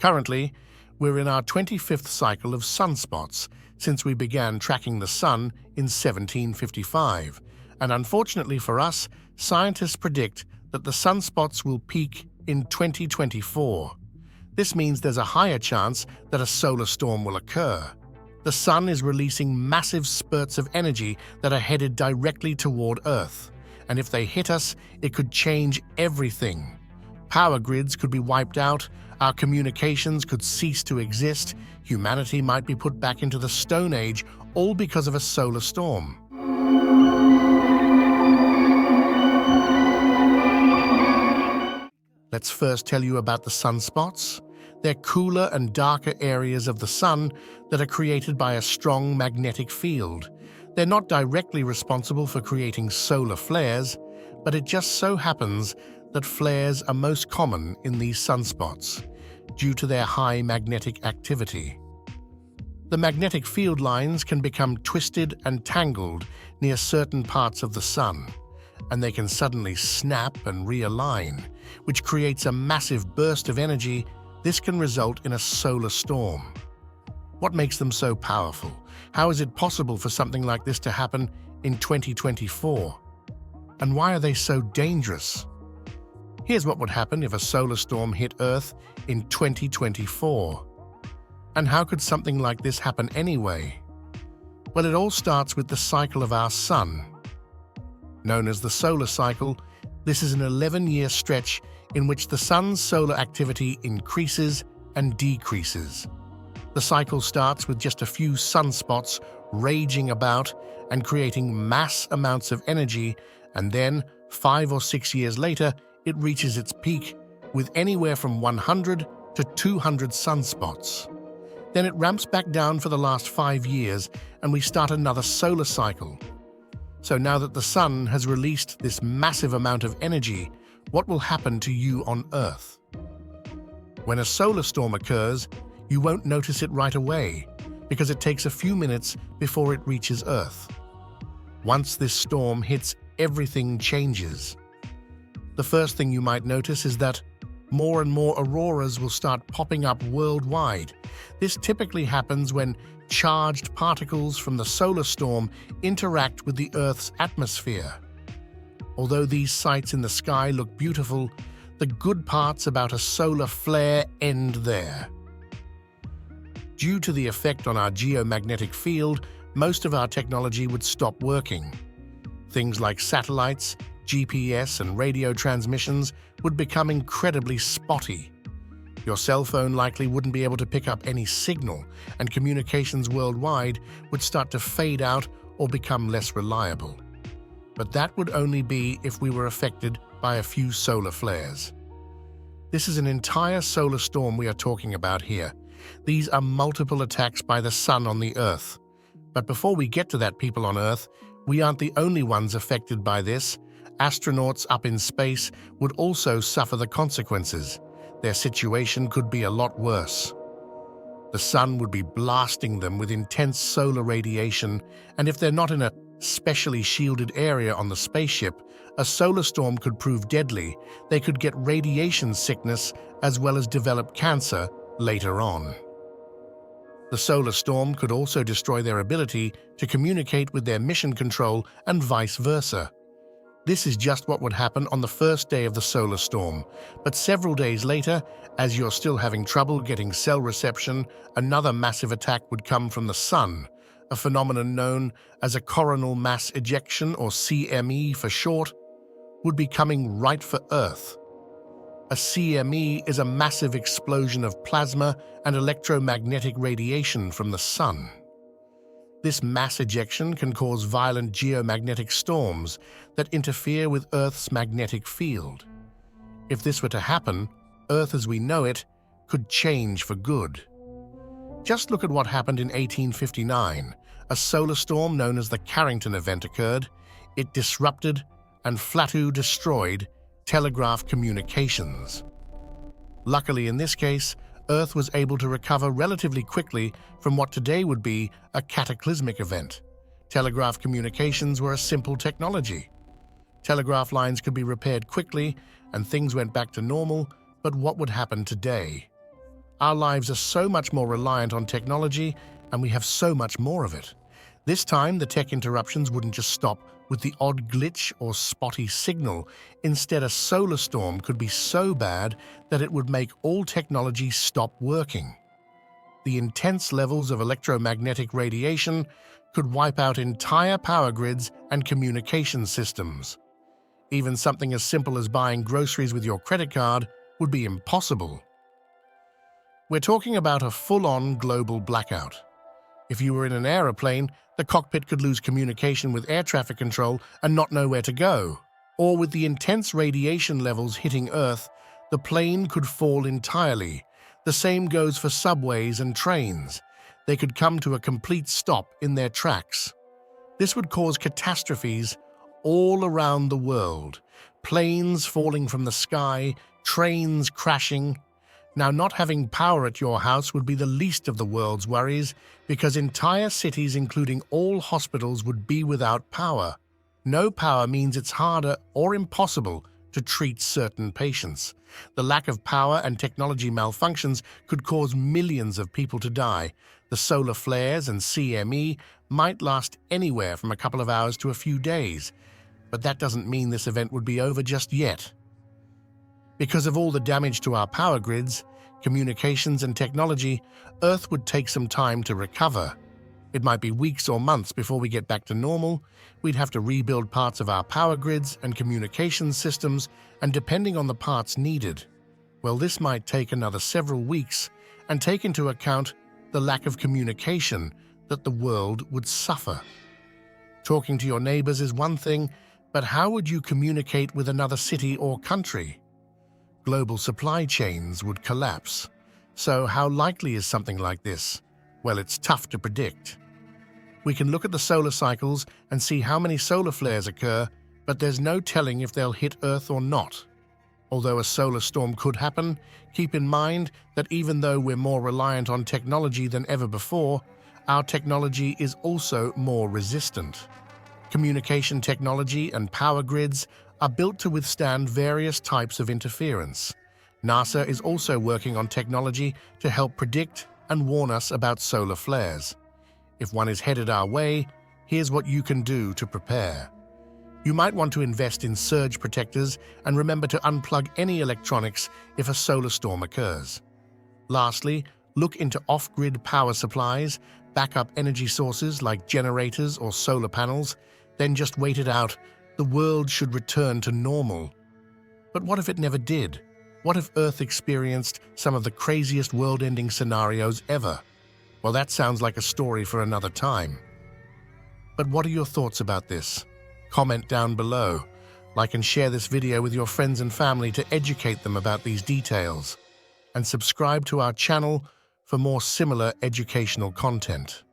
Currently, we're in our 25th cycle of sunspots since we began tracking the sun in 1755, and unfortunately for us, scientists predict that the sunspots will peak in 2024. This means there's a higher chance that a solar storm will occur. The sun is releasing massive spurts of energy that are headed directly toward Earth, and if they hit us, it could change everything. Power grids could be wiped out, our communications could cease to exist, humanity might be put back into the Stone Age, all because of a solar storm. Let's first tell you about the sunspots. They're cooler and darker areas of the sun that are created by a strong magnetic field. They're not directly responsible for creating solar flares, but it just so happens that flares are most common in these sunspots due to their high magnetic activity. The magnetic field lines can become twisted and tangled near certain parts of the sun, and they can suddenly snap and realign, which creates a massive burst of energy. This can result in a solar storm. What makes them so powerful? How is it possible for something like this to happen in 2024? And why are they so dangerous? Here's what would happen if a solar storm hit Earth in 2024. And how could something like this happen anyway? Well, it all starts with the cycle of our sun. Known as the solar cycle, this is an 11-year stretch in which the sun's solar activity increases and decreases. The cycle starts with just a few sunspots raging about and creating mass amounts of energy, and then, 5 or 6 years later, it reaches its peak with anywhere from 100 to 200 sunspots. Then it ramps back down for the last 5 years, and we start another solar cycle. So now that the sun has released this massive amount of energy, what will happen to you on Earth? When a solar storm occurs, you won't notice it right away because it takes a few minutes before it reaches Earth. Once this storm hits, everything changes. The first thing you might notice is that more and more auroras will start popping up worldwide. This typically happens when charged particles from the solar storm interact with the Earth's atmosphere. Although these sights in the sky look beautiful, the good parts about a solar flare end there. Due to the effect on our geomagnetic field, most of our technology would stop working. Things like satellites, GPS, and radio transmissions would become incredibly spotty. Your cell phone likely wouldn't be able to pick up any signal, and communications worldwide would start to fade out or become less reliable. But that would only be if we were affected by a few solar flares. This is an entire solar storm we are talking about here. These are multiple attacks by the sun on the Earth. But before we get to that, people on Earth, we aren't the only ones affected by this. Astronauts up in space would also suffer the consequences. Their situation could be a lot worse. The sun would be blasting them with intense solar radiation, and if they're not in a specially shielded area on the spaceship, a solar storm could prove deadly. They could get radiation sickness as well as develop cancer later on. The solar storm could also destroy their ability to communicate with their mission control and vice versa. This is just what would happen on the first day of the solar storm, but several days later, as you're still having trouble getting cell reception, another massive attack would come from the sun, a phenomenon known as a coronal mass ejection, or CME for short, would be coming right for Earth. A CME is a massive explosion of plasma and electromagnetic radiation from the sun. This mass ejection can cause violent geomagnetic storms that interfere with Earth's magnetic field. If this were to happen, Earth as we know it could change for good. Just look at what happened in 1859. A solar storm known as the Carrington event occurred. It disrupted and flat-out destroyed telegraph communications. Luckily, in this case, Earth was able to recover relatively quickly from what today would be a cataclysmic event. Telegraph communications were a simple technology. Telegraph lines could be repaired quickly and things went back to normal, but what would happen today? Our lives are so much more reliant on technology, and we have so much more of it. This time, the tech interruptions wouldn't just stop with the odd glitch or spotty signal. Instead, a solar storm could be so bad that it would make all technology stop working. The intense levels of electromagnetic radiation could wipe out entire power grids and communication systems. Even something as simple as buying groceries with your credit card would be impossible. We're talking about a full-on global blackout. If you were in an aeroplane, the cockpit could lose communication with air traffic control and not know where to go. Or with the intense radiation levels hitting Earth, the plane could fall entirely. The same goes for subways and trains. They could come to a complete stop in their tracks. This would cause catastrophes all around the world. Planes falling from the sky, trains crashing. Now, not having power at your house would be the least of the world's worries, because entire cities, including all hospitals, would be without power. No power means it's harder or impossible to treat certain patients. The lack of power and technology malfunctions could cause millions of people to die. The solar flares and CME might last anywhere from a couple of hours to a few days, but that doesn't mean this event would be over just yet. Because of all the damage to our power grids, communications and technology, Earth would take some time to recover. It might be weeks or months before we get back to normal. We'd have to rebuild parts of our power grids and communication systems, and depending on the parts needed, well, this might take another several weeks, and take into account the lack of communication that the world would suffer. Talking to your neighbors is one thing, but how would you communicate with another city or country? Global supply chains would collapse. So how likely is something like this? Well, it's tough to predict. We can look at the solar cycles and see how many solar flares occur, but there's no telling if they'll hit Earth or not. Although a solar storm could happen, keep in mind that even though we're more reliant on technology than ever before, our technology is also more resistant. Communication technology and power grids are built to withstand various types of interference. NASA is also working on technology to help predict and warn us about solar flares. If one is headed our way, here's what you can do to prepare. You might want to invest in surge protectors and remember to unplug any electronics if a solar storm occurs. Lastly, look into off-grid power supplies, backup energy sources like generators or solar panels, then just wait it out. The world should return to normal. But what if it never did? What if Earth experienced some of the craziest world-ending scenarios ever? Well, that sounds like a story for another time. But what are your thoughts about this? Comment down below. Like and share this video with your friends and family to educate them about these details. And subscribe to our channel for more similar educational content.